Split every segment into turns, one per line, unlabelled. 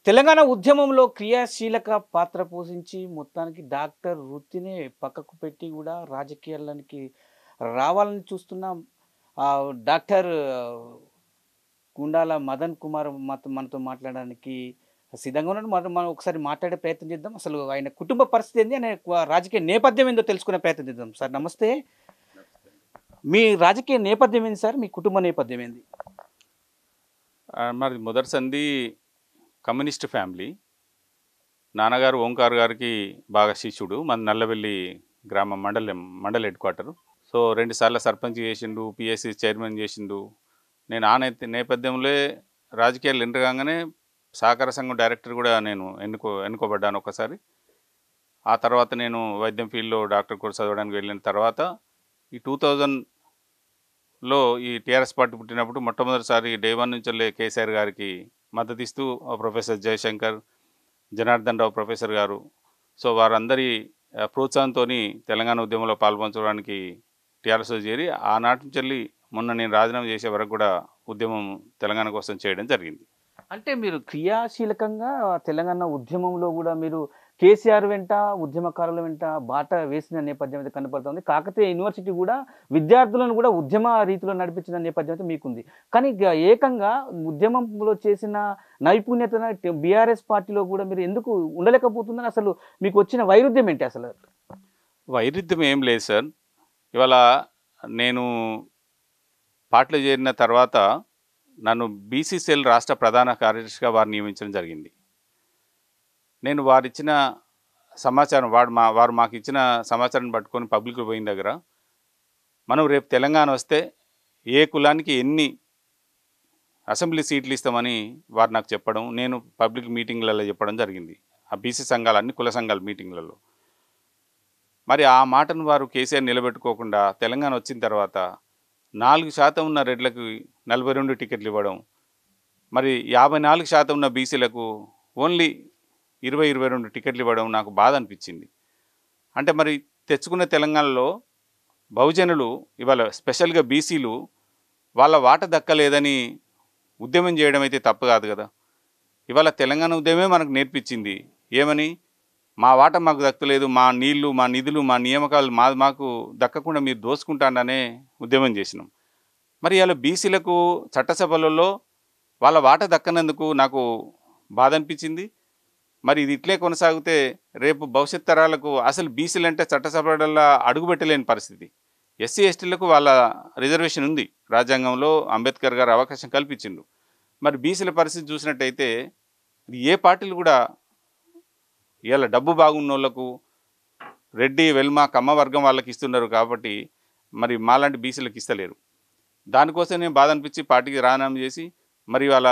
తెలంగాణ ఉద్యమంలో క్రియాశీలక పాత్ర పోషించి మొత్తానికి డాక్టర్ వృత్తిని పక్కకు పెట్టి కూడా రాజకీయాలకి రావాలని చూస్తున్న డాక్టర్ గుండాల మదన్ కుమార్ మనతో మాట్లాడడానికి సిద్ధంగా ఉన్నాడు. మనం ఒకసారి మాట్లాడే ప్రయత్నం చేద్దాం. అసలు ఆయన కుటుంబ పరిస్థితి ఏంది, ఆయన రాజకీయ నేపథ్యం ఏందో తెలుసుకునే ప్రయత్నం చేద్దాం. సార్ నమస్తే. మీ రాజకీయ నేపథ్యం ఏంది సార్? మీ కుటుంబ నేపథ్యం ఏంది?
మరి మొదటి సంధి కమ్యూనిస్ట్ ఫ్యామిలీ. నాన్నగారు ఓంకార్ గారికి బాగా శిష్యుడు. మన నల్లవెల్లి గ్రామం మండల హెడ్ క్వార్టరు. సో 2 సార్లు సర్పంచ్ చేసిండు, పిఎస్సి చైర్మన్ చేసిండు. నేను ఆ నేపథ్యంలో రాజకీయాలు ఎంటర్ కాగానే సహకార సంఘం డైరెక్టర్ కూడా నేను ఎన్నుకోబడ్డాను ఒకసారి. ఆ తర్వాత నేను వైద్యం ఫీల్డ్లో డాక్టర్ కోర్స్ చదవడానికి వెళ్ళిన తర్వాత ఈ 2000లో ఈ టీఆర్ఎస్ పార్టీ పుట్టినప్పుడు మొట్టమొదటిసారి డే 1 నుంచి కేసీఆర్ గారికి మద్దతిస్తూ ప్రొఫెసర్ జయశంకర్, జనార్దన్ రావు ప్రొఫెసర్ గారు, సో వారందరి ప్రోత్సాహంతో తెలంగాణ ఉద్యమంలో పాల్పంచడానికి టీఆర్ఎస్లో చేరి ఆనాటి నుంచి మొన్న నేను రాజీనామా చేసే వరకు కూడా ఉద్యమం తెలంగాణ కోసం చేయడం జరిగింది.
అంటే మీరు క్రియాశీలకంగా తెలంగాణ ఉద్యమంలో కూడా మీరు కేసీఆర్ వెంట, ఉద్యమకారుల వెంట బాట వేసిన నేపథ్యం అయితే కనపడుతుంది. కాకతీయ యూనివర్సిటీ కూడా విద్యార్థులను కూడా ఉద్యమ రీతిలో నడిపించిన నేపథ్యం అయితే మీకుంది. కానీ ఏకంగా ఉద్యమంలో చేసిన నైపుణ్యతను బీఆర్ఎస్ పార్టీలో కూడా మీరు ఎందుకు ఉండలేకపోతుందని అసలు మీకు వచ్చిన వైరుధ్యం ఏంటి అసలు?
వైరుధ్యం ఏం లేదు సార్. ఇవాళ నేను పార్టీలో చేరిన తర్వాత నన్ను బీసీసీఎల్ రాష్ట్ర ప్రధాన కార్యదర్శిగా వారు నియమించడం జరిగింది. నేను వారిచ్చిన సమాచారం వారు మాకు ఇచ్చిన సమాచారాన్ని పట్టుకొని పబ్లిక్లో పోయిన దగ్గర మనం రేపు తెలంగాణ వస్తే ఏ కులానికి ఎన్ని అసెంబ్లీ సీట్లు ఇస్తామని వారు నాకు చెప్పడం, నేను పబ్లిక్ మీటింగ్లలో చెప్పడం జరిగింది. ఆ బీసీ సంఘాలు, అన్ని కుల సంఘాల మీటింగ్లలో. మరి ఆ మాటను వారు కేసీఆర్ నిలబెట్టుకోకుండా తెలంగాణ వచ్చిన తర్వాత 4% ఉన్న రెడ్లకు 42 టికెట్లు ఇవ్వడం, మరి 54% ఉన్న బీసీలకు ఓన్లీ 22 టికెట్లు ఇవ్వడం నాకు బాధ అనిపించింది. అంటే మరి తెచ్చుకున్న తెలంగాణలో బహుజనులు ఇవాళ స్పెషల్గా బీసీలు వాళ్ళ వాట దక్కలేదని ఉద్యమం చేయడం అయితే తప్పు కాదు కదా. ఇవాళ తెలంగాణ ఉద్యమమే మనకు నేర్పించింది ఏమని, మా వాట మాకు దక్కలేదు, మా నీళ్లు, మా నిధులు, మా నియామకాలు మాకు దక్కకుండా మీరు దోసుకుంటాననే ఉద్యమం చేసినాం. మరి ఇలా బీసీలకు చట్టసభలలో వాళ్ళ వాట దక్కనందుకు నాకు బాధ అనిపించింది. మరి ఇది ఇట్లే కొనసాగితే రేపు భవిష్యత్ తరాలకు అసలు బీసీలు అంటే చట్టసభలలో అడుగుపెట్టలేని పరిస్థితి. ఎస్సీ ఎస్టీలకు వాళ్ళ రిజర్వేషన్ ఉంది, రాజ్యాంగంలో అంబేద్కర్ గారు అవకాశం కల్పించిండు. మరి బీసీల పరిస్థితి చూసినట్టయితే ఏ పార్టీలు కూడా ఇవాళ డబ్బు బాగున్న వాళ్ళకు, రెడ్డి, వెల్మ, కమ్మ వర్గం వాళ్ళకి ఇస్తున్నారు కాబట్టి మరి మాలాంటి బీసీలకు ఇస్తలేరు. దానికోసం నేను బాధ అనిపించి పార్టీకి రాజీనామా చేసి మరి వాళ్ళ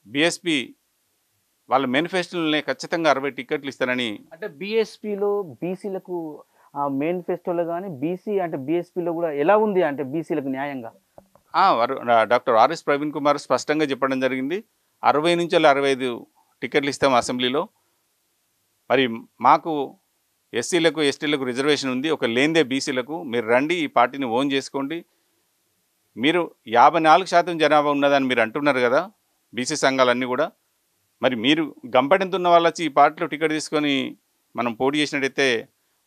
బీఎస్పీ వాళ్ళ మేనిఫెస్టోలోనే ఖచ్చితంగా 60 టికెట్లు ఇస్తానని.
అంటే బీఎస్పీలో బీసీలకు మేనిఫెస్టోలో కానీ బీసీ అంటే బీఎస్పీలో కూడా ఎలా ఉంది అంటే బీసీలకు న్యాయంగా?
వారు డాక్టర్ ఆర్ఎస్ ప్రవీణ్ కుమార్ స్పష్టంగా చెప్పడం జరిగింది, 60 నుంచి 65 టికెట్లు ఇస్తాం అసెంబ్లీలో. మరి మాకు ఎస్సీలకు ఎస్టీలకు రిజర్వేషన్ ఉంది, ఒక లేనిదే బీసీలకు. మీరు రండి, ఈ పార్టీని ఓన్ చేసుకోండి. మీరు 54% జనాభా ఉన్నదని మీరు అంటున్నారు కదా బీసీ సంఘాలన్నీ కూడా. మరి మీరు గంపడెంతున్న వాళ్ళు వచ్చి ఈ పార్టీలో టికెట్ తీసుకొని మనం పోటీ చేసినట్టయితే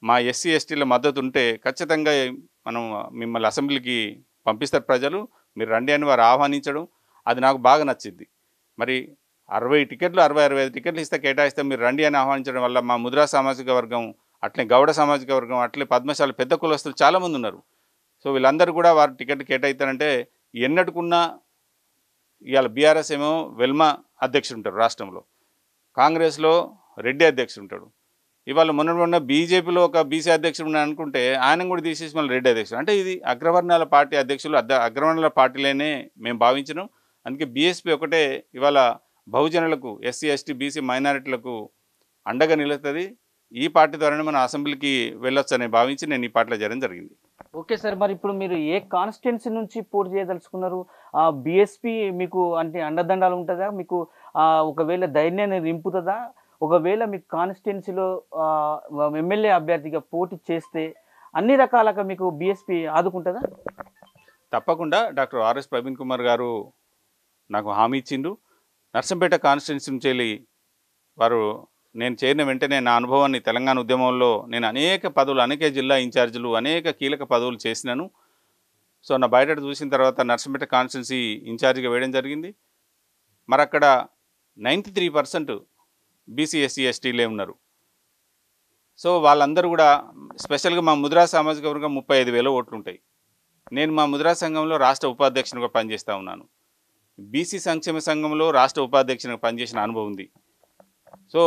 మా ఎస్సీ ఎస్టీల మద్దతు ఉంటే ఖచ్చితంగా మనం మిమ్మల్ని అసెంబ్లీకి పంపిస్తారు ప్రజలు, మీరు రండి అని వారు ఆహ్వానించడం అది నాకు బాగా నచ్చింది. మరి 60 టికెట్లు 65 టికెట్లు ఇస్తే కేటాయిస్తే మీరు రండి అని ఆహ్వానించడం వల్ల మా ముద్రా సామాజిక వర్గం, అట్లే గౌడ సామాజిక వర్గం, అట్లే పద్మశాల పెద్ద కులస్తులు చాలామంది ఉన్నారు. సో వీళ్ళందరూ కూడా వారు టికెట్ కేటాయిస్తారంటే ఎన్నటికున్నా ఇవాళ బీఆర్ఎస్ ఏమో వెల్మ అధ్యక్షుడు ఉంటారు రాష్ట్రంలో, కాంగ్రెస్లో రెడ్డి అధ్యక్షుడు ఉంటాడు. ఇవాళ మొన్న బీజేపీలో ఒక బీసీ అధ్యక్షుడు ఉన్నాడు అనుకుంటే ఆయన కూడా తీసేసి మళ్ళీ రెడ్డి అధ్యక్షుడు. అంటే ఇది అగ్రవర్ణాల పార్టీ అధ్యక్షులు అగ్రవర్ణాల పార్టీలేనే మేము భావించినాం. అందుకే బీఎస్పీ ఒకటే ఇవాళ బహుజనులకు, ఎస్సీ ఎస్టీ బీసీ మైనారిటీలకు అండగా నిలుస్తుంది. ఈ పార్టీ ద్వారానే మనం అసెంబ్లీకి వెళ్ళొచ్చు అని భావించి నేను ఈ పార్టీలో చేరడం జరిగింది.
ఓకే సార్, మరి ఇప్పుడు మీరు ఏ కాన్స్టిట్యున్సీ నుంచి పోటీ చేయదలుచుకున్నారు? బీఎస్పీ మీకు అంటే అండదండాలు ఉంటుందా మీకు? ఒకవేళ ధైర్యాన్ని నింపుతుందా? ఒకవేళ మీకు కాన్స్టిట్యున్సీలో ఎమ్మెల్యే అభ్యర్థిగా పోటీ చేస్తే అన్ని రకాలుగా మీకు బీఎస్పీ ఆదుకుంటుందా?
తప్పకుండా డాక్టర్ ఆర్ఎస్ ప్రవీణ్ కుమార్ గారు నాకు హామీ ఇచ్చిండు. నర్సంపేట కాన్స్టిట్యున్సీ నుంచి వెళ్ళి వారు నేను చేరిన వెంటనే నా అనుభవాన్ని తెలంగాణ ఉద్యమంలో నేను అనేక పదవులు, అనేక జిల్లా ఇన్ఛార్జీలు, అనేక కీలక పదవులు చేసినాను. సో నా బయట చూసిన తర్వాత నర్సంపేట కాన్స్టిట్యున్సీ ఇన్ఛార్జిగా వేయడం జరిగింది. మరి అక్కడ 93% బీసీ ఎస్సీ ఎస్టీలే ఉన్నారు. సో వాళ్ళందరూ కూడా స్పెషల్గా మా ముద్రా సామాజిక వర్గం 35,000 ఓట్లు ఉంటాయి. నేను మా ముద్రా సంఘంలో రాష్ట్ర ఉపాధ్యక్షునిగా పనిచేస్తూ ఉన్నాను. బీసీ సంక్షేమ సంఘంలో రాష్ట్ర ఉపాధ్యక్షునిగా పనిచేసిన అనుభవం ఉంది. సో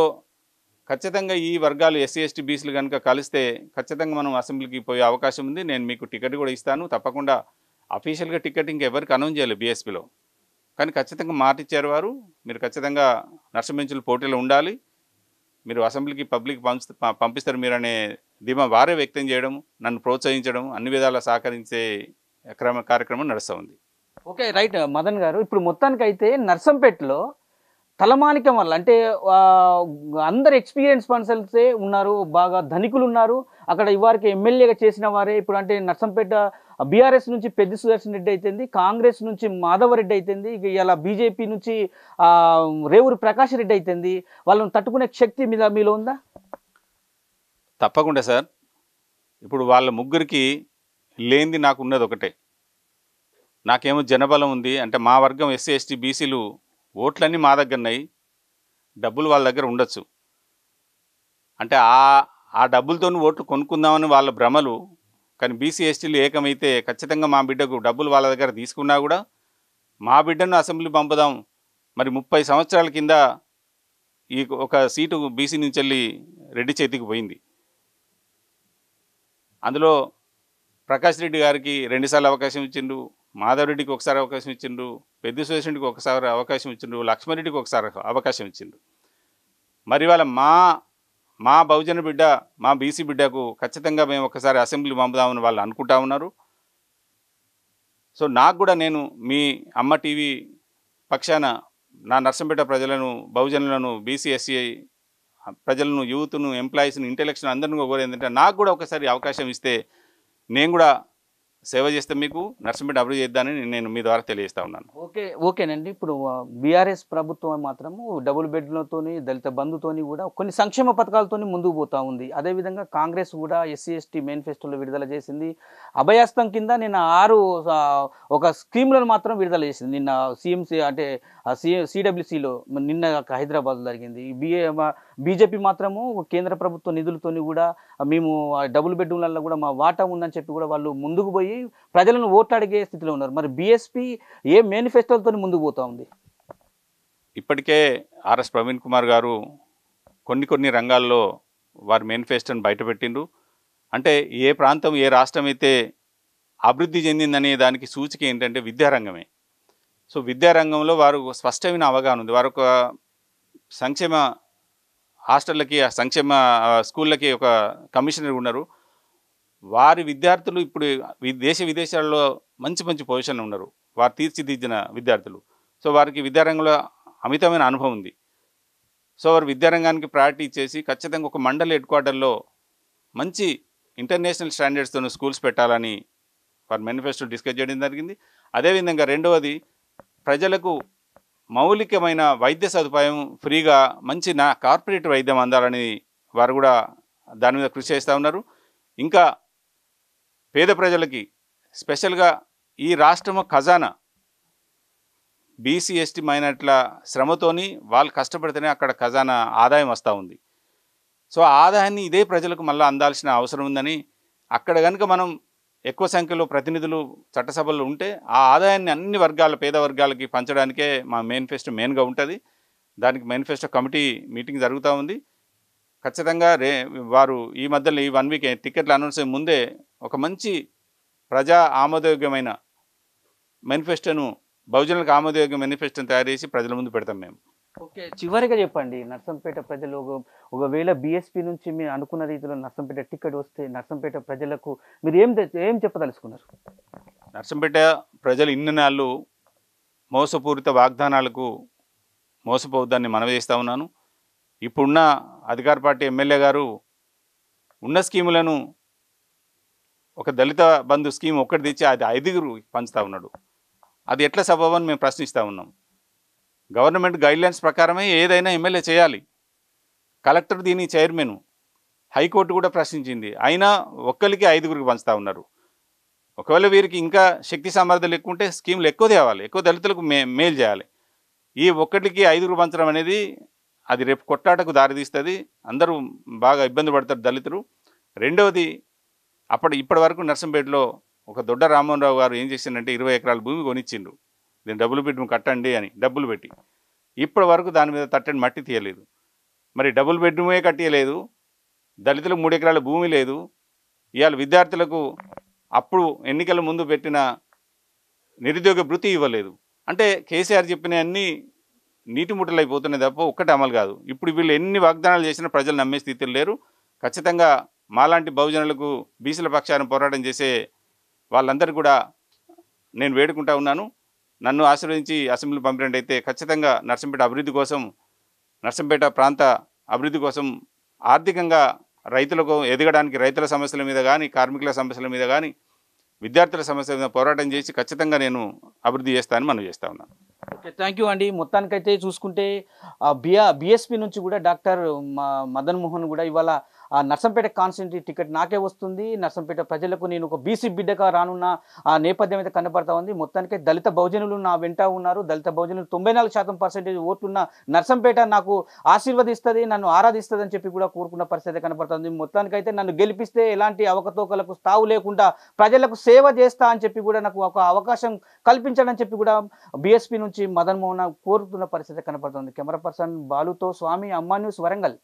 ఖచ్చితంగా ఈ వర్గాలు ఎస్సీ ఎస్టీ బీసీలు కనుక కలిస్తే ఖచ్చితంగా మనం అసెంబ్లీకి పోయే అవకాశం ఉంది. నేను మీకు టికెట్ కూడా ఇస్తాను. తప్పకుండా అఫీషియల్గా టికెట్ ఇంకెవరికి అనౌన్స్ చేయాలి బీఎస్పీలో, కానీ ఖచ్చితంగా మాట ఇచ్చారు వారు. మీరు ఖచ్చితంగా నర్సంబెంచుల పోటీలో ఉండాలి, మీరు అసెంబ్లీకి పబ్లిక్ పంపిస్తారు మీరు అనే ధీమా వారే వ్యక్తం చేయడం, నన్ను ప్రోత్సహించడం, అన్ని విధాలా సహకరించే కార్యక్రమం నడుస్తూ ఉంది.
ఓకే, రైట్ మదన్ గారు. ఇప్పుడు మొత్తానికైతే నర్సంపేటలో తలమానికం వల్ల అంటే అందరు ఎక్స్పీరియన్స్ పర్సన్సే ఉన్నారు, బాగా ధనికులు ఉన్నారు. అక్కడ ఇవారికి ఎమ్మెల్యేగా చేసిన వారే ఇప్పుడు అంటే నర్సంపేట బీఆర్ఎస్ నుంచి పెద్ది సుదర్శన్ రెడ్డి అయితేంది, కాంగ్రెస్ నుంచి మాధవరెడ్డి అయితేంది, ఇక ఇలా బీజేపీ నుంచి రేవూరి ప్రకాష్ రెడ్డి అయితేంది. వాళ్ళని తట్టుకునే శక్తి మీలో ఉందా?
తప్పకుండా సార్. ఇప్పుడు వాళ్ళ ముగ్గురికి లేనిది నాకు ఉన్నది ఒకటే. నాకేమో జనబలం ఉంది. అంటే మా వర్గం ఎస్సీ ఎస్టీ బీసీలు ఓట్లన్నీ మా దగ్గర ఉన్నాయి, డబ్బులు వాళ్ళ దగ్గర ఉండొచ్చు. అంటే ఆ డబ్బులతో ఓట్లు కొనుక్కుందామని వాళ్ళ భ్రమలు. కానీ బీసీ ఎస్టీలు ఏకమైతే ఖచ్చితంగా మా బిడ్డకు డబ్బులు వాళ్ళ దగ్గర తీసుకున్నా కూడా మా బిడ్డను అసెంబ్లీ పంపుదాం. మరి 30 సంవత్సరాల కింద ఈ ఒక సీటు బీసీ నుంచి వెళ్ళి రెడ్డి చేతికి పోయింది. అందులో ప్రకాష్ రెడ్డి గారికి 2 సార్లు అవకాశం ఇచ్చిండు, మాధవరెడ్డికి ఒకసారి అవకాశం ఇచ్చిండు, పెద్ది సుదర్శన్కి ఒకసారి అవకాశం ఇచ్చిండు, లక్ష్మారెడ్డికి ఒకసారి అవకాశం ఇచ్చిండు. మరి వాళ్ళ మా బహుజన బిడ్డ, మా బీసీ బిడ్డకు ఖచ్చితంగా మేము ఒకసారి అసెంబ్లీ పంపుదామని వాళ్ళు అనుకుంటా ఉన్నారు. సో నాకు కూడా నేను మీ అమ్మ టీవీ పక్షాన నా నర్సంపేట ప్రజలను, బహుజనులను, బీసీ ఎస్సీ ప్రజలను, యూత్ను, ఎంప్లాయీస్ను, ఇంటెలెక్ట్స్ను అందరినీ కోరేది ఏంటంటే నాకు కూడా ఒకసారి అవకాశం ఇస్తే నేను కూడా సేవ చేస్తే మీకు నర్సంపేట అభివృద్ధి చేద్దామని నేను మీ ద్వారా తెలియజేస్తా ఉన్నాను.
ఓకేనండి. ఇప్పుడు బీఆర్ఎస్ ప్రభుత్వం మాత్రము డబుల్ బెడ్లతోని, దళిత బంధుతోని కూడా కొన్ని సంక్షేమ పథకాలతోని ముందుకు పోతా ఉంది. అదేవిధంగా కాంగ్రెస్ కూడా ఎస్సీ ఎస్టీ మేనిఫెస్టోలో విడుదల చేసింది. అభయాస్తం కింద నిన్న 6 ఒక స్కీమ్లను మాత్రం విడుదల చేసింది. నిన్న సిఎంసీ అంటే సిడబ్ల్యూసీలో నిన్న హైదరాబాద్లో జరిగింది. బీజేపీ మాత్రము కేంద్ర ప్రభుత్వ నిధులతోని కూడా మేము డబుల్ బెడ్రూమ్లలో కూడా మా వాటా ఉందని చెప్పి కూడా వాళ్ళు ముందుకు పోయి ప్రజలను ఓట్లు అడిగే స్థితిలో ఉన్నారు. మరి బీఎస్పీ ఏ మేనిఫెస్టోలతో ముందుకు పోతా ఉంది?
ఇప్పటికే ఆర్ఎస్ ప్రవీణ్ కుమార్ గారు కొన్ని రంగాల్లో వారి మేనిఫెస్టోని బయటపెట్టిండ్రు. అంటే ఏ ప్రాంతం, ఏ రాష్ట్రం అయితే అభివృద్ధి చెందిందనే దానికి సూచిక ఏంటంటే విద్యారంగమే. సో విద్యారంగంలో వారు స్పష్టమైన అవగాహన ఉంది. వారు ఒక సంక్షేమ హాస్టళ్ళకి, సంక్షేమ స్కూళ్ళకి ఒక కమిషనర్ ఉన్నారు. వారి విద్యార్థులు ఇప్పుడు దేశ విదేశాల్లో మంచి పొజిషన్లో ఉన్నారు, వారు తీర్చిదిద్దిన విద్యార్థులు. సో వారికి విద్యారంగంలో అమితమైన అనుభవం ఉంది. సో వారు విద్యారంగానికి ప్రయారిటీ ఇచ్చేసి ఖచ్చితంగా ఒక మండల్ హెడ్ క్వార్టర్లో మంచి ఇంటర్నేషనల్ స్టాండర్డ్స్తో స్కూల్స్ పెట్టాలని వారు మేనిఫెస్టో డిస్కస్ చేయడం జరిగింది. అదేవిధంగా రెండవది, ప్రజలకు మౌలికమైన వైద్య సదుపాయం ఫ్రీగా మంచి కార్పొరేట్ వైద్యం అందాలని వారు కూడా దాని మీద కృషి చేస్తూ ఉన్నారు. ఇంకా పేద ప్రజలకి స్పెషల్గా ఈ రాష్ట్రం ఖజానా బీసీ ఎస్టీ మైనార్టీల శ్రమతోని వాళ్ళు కష్టపడితేనే అక్కడ ఖజానా ఆదాయం వస్తూ ఉంది. సో ఆ ఆదాయాన్ని ఇదే ప్రజలకు మళ్ళీ అందాల్సిన అవసరం ఉందని, అక్కడ కనుక మనం ఎక్కువ సంఖ్యలో ప్రతినిధులు చట్టసభల్లో ఉంటే ఆ ఆదాయాన్ని అన్ని వర్గాల, పేద వర్గాలకి పంచడానికే మా మేనిఫెస్టో మెయిన్గా ఉంటుంది. దానికి మేనిఫెస్టో కమిటీ మీటింగ్ జరుగుతూ ఉంది. ఖచ్చితంగా వారు ఈ మధ్యలో ఈ 1 వీక్ టికెట్లు అనౌన్స్ అయ్యే ముందే ఒక మంచి ప్రజా ఆమోదయోగ్యమైన మేనిఫెస్టోను, బహుజనులకు ఆమోదయోగ్య మేనిఫెస్టోను తయారు చేసి ప్రజల ముందు పెడతాం మేము.
ఓకే, చివరిగా చెప్పండి, నర్సంపేట ప్రజలు ఒకవేళ బీఎస్పీ నుంచి మీరు అనుకున్న రీతిలో నర్సంపేట టికెట్ వస్తే నర్సంపేట ప్రజలకు మీరు ఏం చెప్పదలుచుకున్నారు?
నర్సంపేట ప్రజలు ఇన్ని నాళ్ళు మోసపూరిత వాగ్దానాలకు మోసపోవద్దని మనవి చేస్తూ ఉన్నాను. ఇప్పుడున్న అధికార పార్టీ ఎమ్మెల్యే గారు ఉన్న స్కీములను, ఒక దళిత బంధు స్కీమ్ ఒక్కటి తెచ్చి అది 5గురు పంచుతూ ఉన్నాడు. అది ఎట్లా సబబని మేము ప్రశ్నిస్తూ ఉన్నాం. గవర్నమెంట్ గైడ్లైన్స్ ప్రకారమే ఏదైనా ఎమ్మెల్యే చేయాలి. కలెక్టర్ దీని చైర్మన్, హైకోర్టు కూడా ప్రశ్నించింది. అయినా ఒక్కరికి 5గురికి పంచుతా ఉన్నారు. ఒకవేళ వీరికి ఇంకా శక్తి సామర్థ్యాలు ఎక్కువ ఉంటే స్కీములు ఎక్కువ తేవాలి, ఎక్కువ దళితులకు మేలు చేయాలి. ఈ ఒక్కటికి 5గురు పంచడం అనేది అది రేపు కొట్లాటకు దారితీస్తుంది. అందరూ బాగా ఇబ్బంది పడతారు దళితులు. రెండవది, ఇప్పటి వరకు నర్సంపేటలో ఒక దొడ్డ రామ్మోహన్ రావు గారు ఏం చేసిందంటే 20 ఎకరాల భూమి కొనిచ్చిండు, దీన్ని డబుల్ బెడ్రూమ్ కట్టండి అని డబ్బులు పెట్టి. ఇప్పటి వరకు దాని మీద తట్టని మట్టి తీయలేదు. మరి డబుల్ బెడ్రూమే కట్టియలేదు, దళితులకు 3 ఎకరాల భూమి లేదు. ఇవాళ విద్యార్థులకు అప్పుడు ఎన్నికల ముందు పెట్టిన నిరుద్యోగ భృతి ఇవ్వలేదు. అంటే కేసీఆర్ చెప్పిన అన్నీ నీటి ముట్టలు అయిపోతున్నాయి తప్ప ఒక్కటి అమలు కాదు. ఇప్పుడు వీళ్ళు ఎన్ని వాగ్దానాలు చేసినా ప్రజలు నమ్మే స్థితిలో లేరు. ఖచ్చితంగా మాలాంటి బహుజనులకు బీసీల పక్షాన పోరాటం చేసే వాళ్ళందరూ కూడా నేను వేడుకుంటా ఉన్నాను. నన్ను ఆశీర్వదించి అసెంబ్లీ పంపినట్టయితే ఖచ్చితంగా నర్సంపేట అభివృద్ధి కోసం, నర్సంపేట ప్రాంత అభివృద్ధి కోసం, ఆర్థికంగా రైతులకు ఎదగడానికి రైతుల సమస్యల మీద కానీ, కార్మికుల సమస్యల మీద కానీ, విద్యార్థుల సమస్యల మీద పోరాటం చేసి ఖచ్చితంగా నేను అభివృద్ధి చేస్తానని మనం చేస్తా ఉన్నాను.
ఓకే, థ్యాంక్ యూ అండి. మొత్తానికైతే చూసుకుంటే బీఎస్పీ నుంచి కూడా డాక్టర్ మదన్ మోహన్ కూడా ఇవాళ నర్సంపేట కాన్స్టిట్యూన్సీ టికెట్ నాకే వస్తుంది, నర్సంపేట ప్రజలకు నేను ఒక బీసీ బిడ్డగా రానున్న నేపథ్యం అయితే కనపడతా ఉంది. మొత్తానికి దళిత బహుజనులు నా వెంట ఉన్నారు. దళిత బహుజనులు 94% ఓట్లున్న నర్సంపేట నాకు ఆశీర్వదిస్తుంది, నన్ను ఆరాధిస్తుంది అని చెప్పి కూడా కోరుకున్న పరిస్థితి కనపడుతుంది. మొత్తానికైతే నన్ను గెలిపిస్తే ఎలాంటి అవకతవకలకు తావు లేకుండా ప్రజలకు సేవ చేస్తా అని చెప్పి కూడా నాకు ఒక అవకాశం కల్పించాలని చెప్పి కూడా బీఎస్పీ నుంచి మదన్ మోహన్ కోరుతున్న పరిస్థితి కనపడుతుంది. కెమెరా పర్సన్ బాలుతో స్వామి, అమ్మా న్యూస్, వరంగల్.